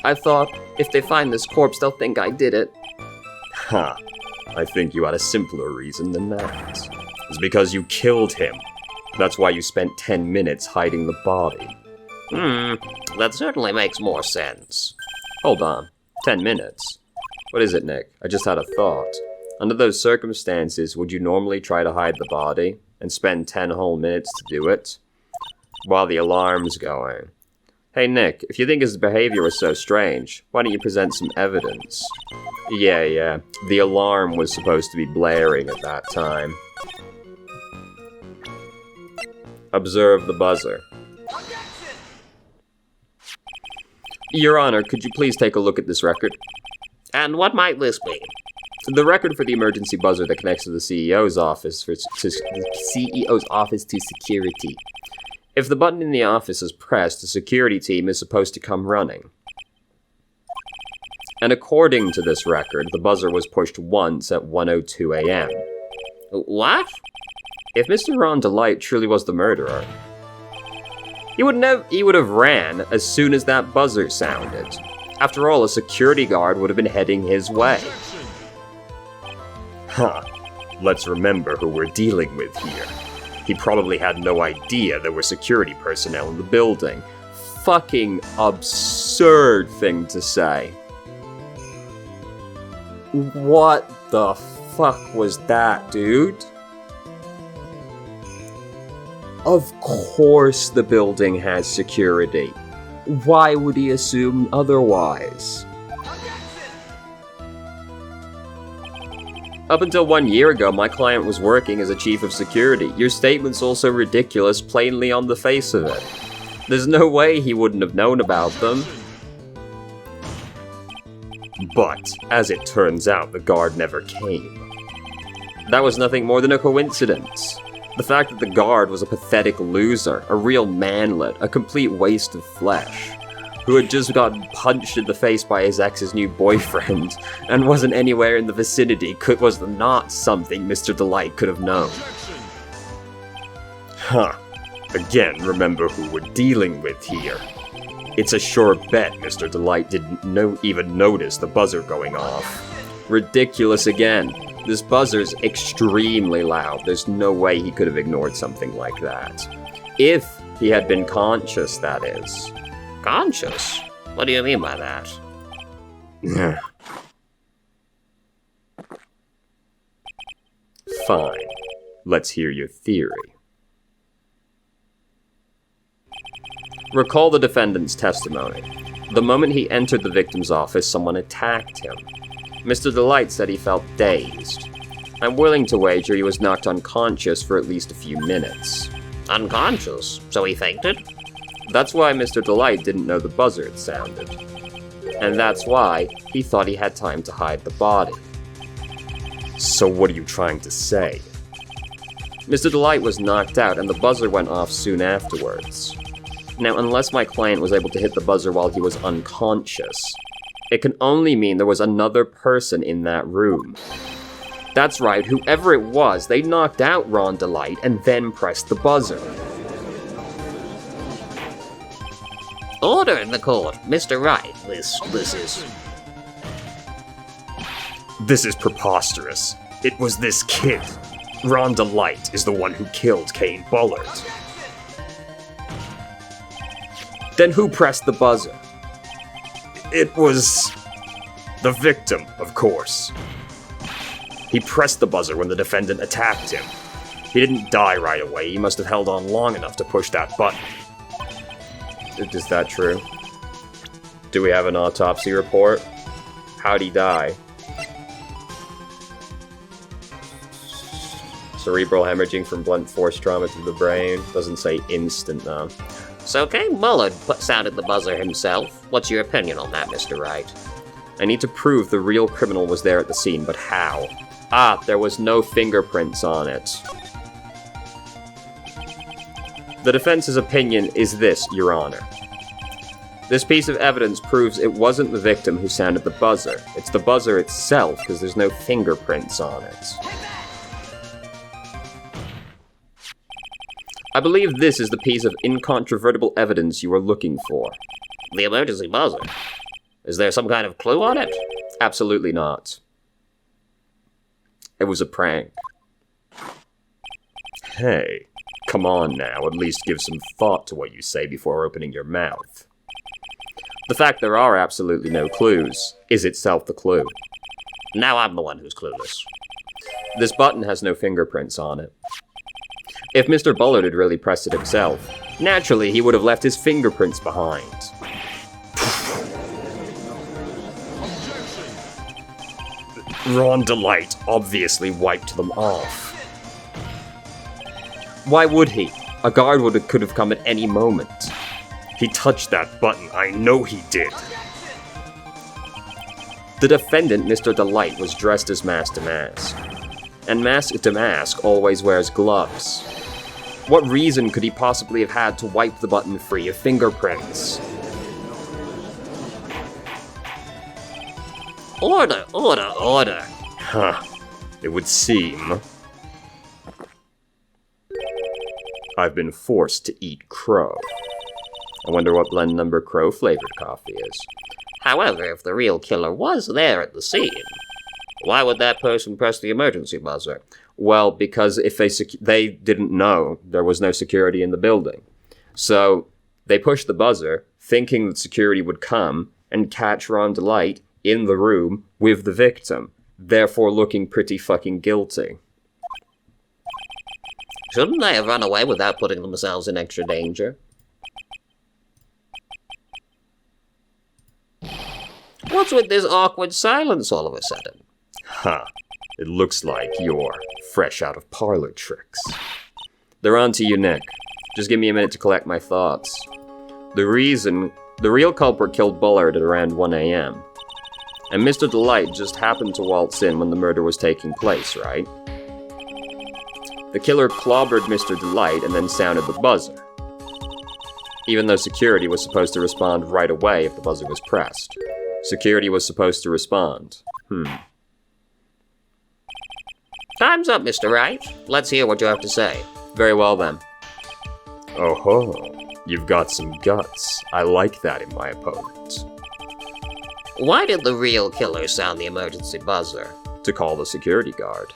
I thought, if they find this corpse, they'll think I did it. Ha, I think you had a simpler reason than that. It's because you killed him. That's why you spent 10 minutes hiding the body. That certainly makes more sense. Hold on, 10 minutes? What is it, Nick? I just had a thought. Under those circumstances, would you normally try to hide the body and spend 10 whole minutes to do it? While the alarm's going. Hey Nick, if you think his behavior was so strange, why don't you present some evidence? Yeah, the alarm was supposed to be blaring at that time. Observe the buzzer. Your Honor, could you please take a look at this record? And what might this be? The record for the emergency buzzer that connects to the CEO's office to security. If the button in the office is pressed, the security team is supposed to come running. And according to this record, the buzzer was pushed once at 1:02 a.m. What? If Mr. Ron Delight truly was the murderer, he would have ran as soon as that buzzer sounded. After all, a security guard would have been heading his way. Huh. Let's remember who we're dealing with here. He probably had no idea there were security personnel in the building. Fucking absurd thing to say. What the fuck was that, dude? Of course the building has security. Why would he assume otherwise? Up until 1 year ago, my client was working as a chief of security. Your statement's also ridiculous, plainly on the face of it. There's no way he wouldn't have known about them. But, as it turns out, the guard never came. That was nothing more than a coincidence. The fact that the guard was a pathetic loser, a real manlet, a complete waste of flesh, who had just gotten punched in the face by his ex's new boyfriend, and wasn't anywhere in the vicinity, was not something Mr. Delight could have known. Huh. Again, remember who we're dealing with here. It's a sure bet Mr. Delight didn't even notice the buzzer going off. Ridiculous again. This buzzer's extremely loud. There's no way he could have ignored something like that. If he had been conscious, that is. Conscious? What do you mean by that? Fine. Let's hear your theory. Recall the defendant's testimony. The moment he entered the victim's office, someone attacked him. Mr. Delight said he felt dazed. I'm willing to wager he was knocked unconscious for at least a few minutes. Unconscious? So he fainted? That's why Mr. Delight didn't know the buzzer had sounded. And that's why he thought he had time to hide the body. So what are you trying to say? Mr. Delight was knocked out and the buzzer went off soon afterwards. Now, unless my client was able to hit the buzzer while he was unconscious, it can only mean there was another person in that room. That's right, whoever it was, they knocked out Ron Delight and then pressed the buzzer. Order in the court, Mr. Wright. This is... This is preposterous. It was this kid. Ron Delight is the one who killed Kane Bullard. Then who pressed the buzzer? It was the victim, of course. He pressed the buzzer when the defendant attacked him. He didn't die right away. He must have held on long enough to push that button. Is that true? Do we have an autopsy report? How'd he die? Cerebral hemorrhaging from blunt force trauma to the brain. Doesn't say instant, though. So Kane Bullard sounded the buzzer himself. What's your opinion on that, Mr. Wright? I need to prove the real criminal was there at the scene, but how? Ah, there was no fingerprints on it. The defense's opinion is this, Your Honor. This piece of evidence proves it wasn't the victim who sounded the buzzer. It's the buzzer itself, because there's no fingerprints on it. I believe this is the piece of incontrovertible evidence you were looking for. The emergency buzzer? Is there some kind of clue on it? Absolutely not. It was a prank. Hey, come on now, at least give some thought to what you say before opening your mouth. The fact there are absolutely no clues is itself the clue. Now I'm the one who's clueless. This button has no fingerprints on it. If Mr. Bullard had really pressed it himself, naturally he would have left his fingerprints behind. Ron Delight obviously wiped them off. Why would he? A guard could have come at any moment. He touched that button, I know he did. The defendant, Mr. Delight, was dressed as Mask to Mask. And Mask to Mask always wears gloves. What reason could he possibly have had to wipe the button free of fingerprints? Order, order, order. Huh. It would seem I've been forced to eat crow. I wonder what blend number crow flavored coffee is. However, if the real killer was there at the scene, why would that person press the emergency buzzer? Well, because if they didn't know there was no security in the building. So they pushed the buzzer, thinking that security would come and catch Ron Delight in the room with the victim, therefore looking pretty fucking guilty. Shouldn't they have run away without putting themselves in extra danger? What's with this awkward silence all of a sudden? Huh. It looks like you're fresh out of parlor tricks. They're on to you, Nick. Just give me a minute to collect my thoughts. The real culprit killed Bullard at around 1 a.m. And Mr. Delight just happened to waltz in when the murder was taking place, right? The killer clobbered Mr. Delight and then sounded the buzzer. Even though security was supposed to respond right away if the buzzer was pressed. Security was supposed to respond. Time's up, Mr. Wright. Let's hear what you have to say. Very well, then. Oh ho, you've got some guts. I like that in my opponent. Why did the real killer sound the emergency buzzer? To call the security guard.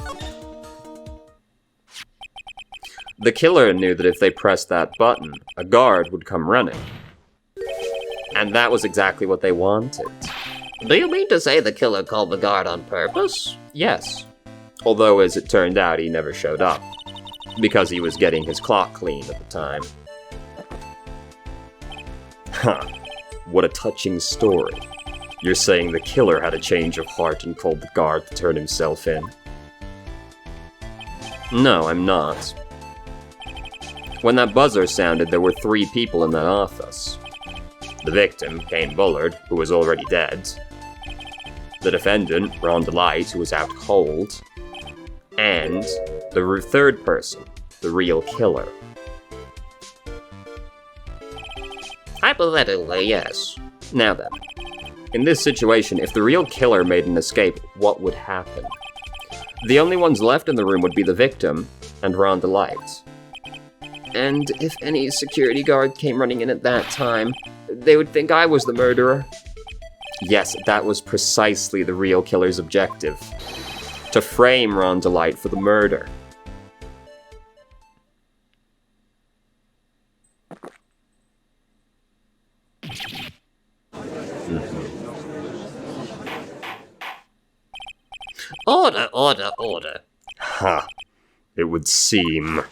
The killer knew that if they pressed that button, a guard would come running. And that was exactly what they wanted. Do you mean to say the killer called the guard on purpose? Yes. Although, as it turned out, he never showed up. Because he was getting his clock cleaned at the time. Huh. What a touching story. You're saying the killer had a change of heart and called the guard to turn himself in? No, I'm not. When that buzzer sounded, there were 3 people in that office. The victim, Kane Bullard, who was already dead. The defendant, Ron Delight, who was out cold. And the third person, the real killer. Hypothetically, yes. Now then, in this situation, if the real killer made an escape, what would happen? The only ones left in the room would be the victim and Ron Delight. And if any security guard came running in at that time, they would think I was the murderer. Yes, that was precisely the real killer's objective. To frame Ron Delight for the murder. Order, order, order. Ha. It would seem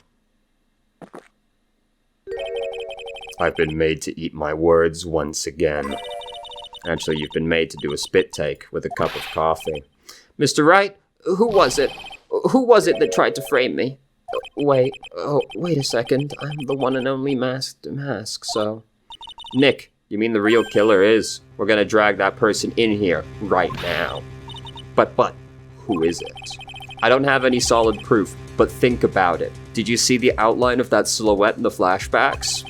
I've been made to eat my words once again. Actually, you've been made to do a spit take with a cup of coffee. Mr. Wright, who was it? Who was it that tried to frame me? Wait a second. I'm the one and only masked mask, so... Nick, you mean the real killer is? We're gonna drag that person in here right now. But, who is it? I don't have any solid proof, but think about it. Did you see the outline of that silhouette in the flashbacks?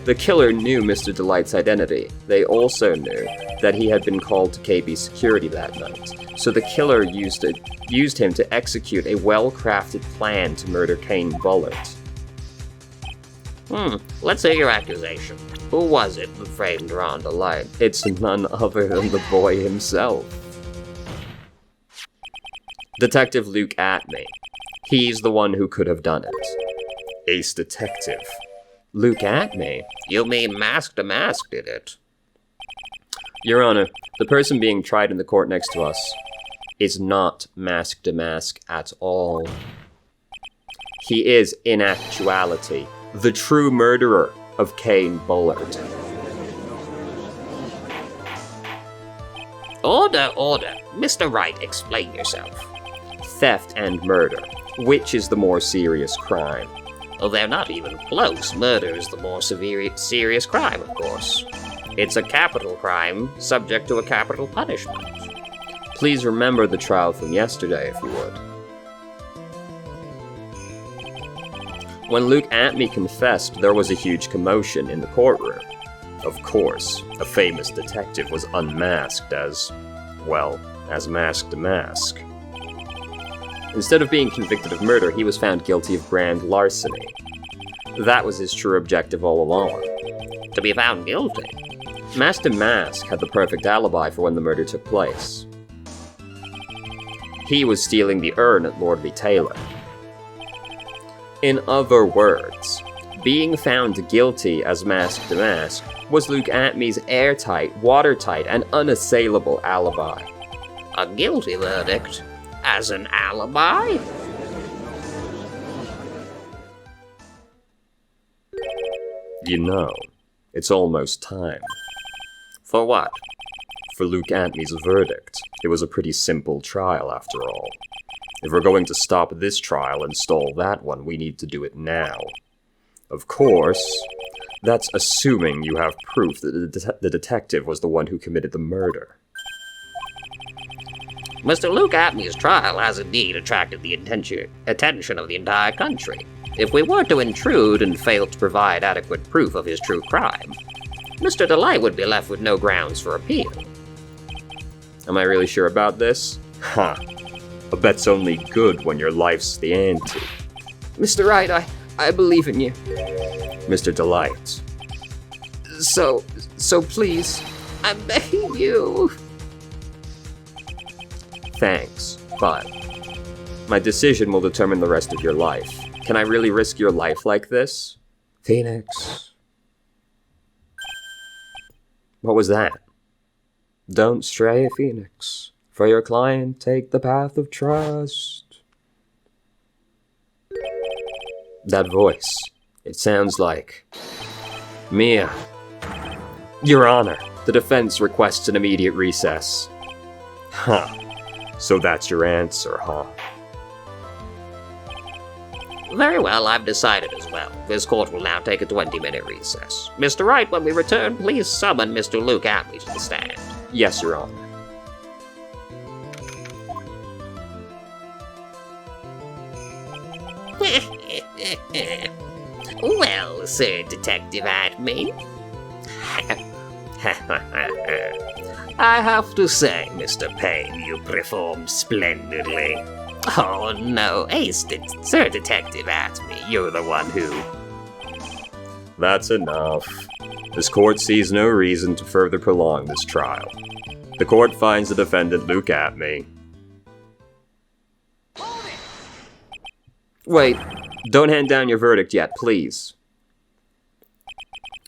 The killer knew Mr. Delight's identity. They also knew that he had been called to KB security that night. So the killer used him to execute a well-crafted plan to murder Kane Bullard. Let's hear your accusation. Who was it that framed Ron Delight? It's none other than the boy himself. Detective Luke Atmey. He's the one who could have done it. Ace Detective. Luke Atmey? You mean Mask to Mask did it? Your Honor, the person being tried in the court next to us is not Mask to Mask at all. He is, in actuality, the true murderer of Kane Bullard. Order. Mr. Wright, explain yourself. Theft and murder. Which is the more serious crime? Oh, they're not even close. Murder is the more serious crime, of course. It's a capital crime, subject to a capital punishment. Please remember the trial from yesterday, if you would. When Luke Atmey confessed, there was a huge commotion in the courtroom. Of course, a famous detective was unmasked as Mask to Mask. Instead of being convicted of murder, he was found guilty of grand larceny. That was his true objective all along. To be found guilty? Mask to Mask had the perfect alibi for when the murder took place. He was stealing the urn at Lord V. Taylor. In other words, being found guilty as Mask to Mask was Luke Atmey's airtight, watertight, and unassailable alibi. A guilty verdict? As an alibi? You know, it's almost time. For what? For Luke Atmey's verdict. It was a pretty simple trial, after all. If we're going to stop this trial and stall that one, we need to do it now. Of course, that's assuming you have proof that the detective was the one who committed the murder. Mr. Luke Atmey's trial has indeed attracted the attention of the entire country. If we were to intrude and fail to provide adequate proof of his true crime, Mr. Delight would be left with no grounds for appeal. Am I really sure about this? Ha! A bet's only good when your life's the ante. Mr. Wright, I believe in you. Mr. Delight. So please, I'm begging you. Thanks, but my decision will determine the rest of your life. Can I really risk your life like this? Phoenix. What was that? Don't stray, Phoenix. For your client, take the path of trust. That voice, it sounds like... Mia. Your Honor, the defense requests an immediate recess. Huh. So that's your answer, huh? Very well, I've decided as well. This court will now take a 20-minute recess. Mr. Wright, when we return, please summon Mr. Luke Atmey to the stand. Yes, Your Honor. Well, Sir Detective Atmey. I have to say, Mr. Payne, you performed splendidly. Oh no, Sir Detective Atmey, you're the one who... That's enough. This court sees no reason to further prolong this trial. The court finds the defendant Luke Atmey. Wait, don't hand down your verdict yet, please.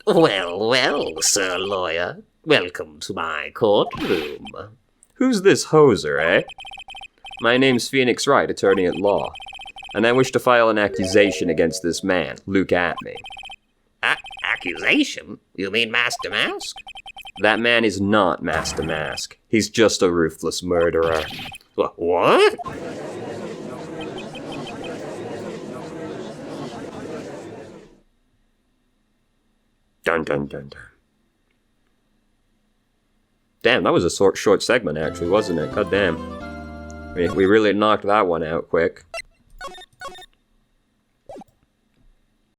Well, Sir Lawyer. Welcome to my courtroom. Who's this hoser, eh? My name's Phoenix Wright, attorney at law, and I wish to file an accusation against this man, Luke Atmey. accusation? You mean Master Mask? That man is not Master Mask. He's just a ruthless murderer. What? Dun dun dun dun. Damn, that was a short segment actually, wasn't it? God damn. We really knocked that one out quick.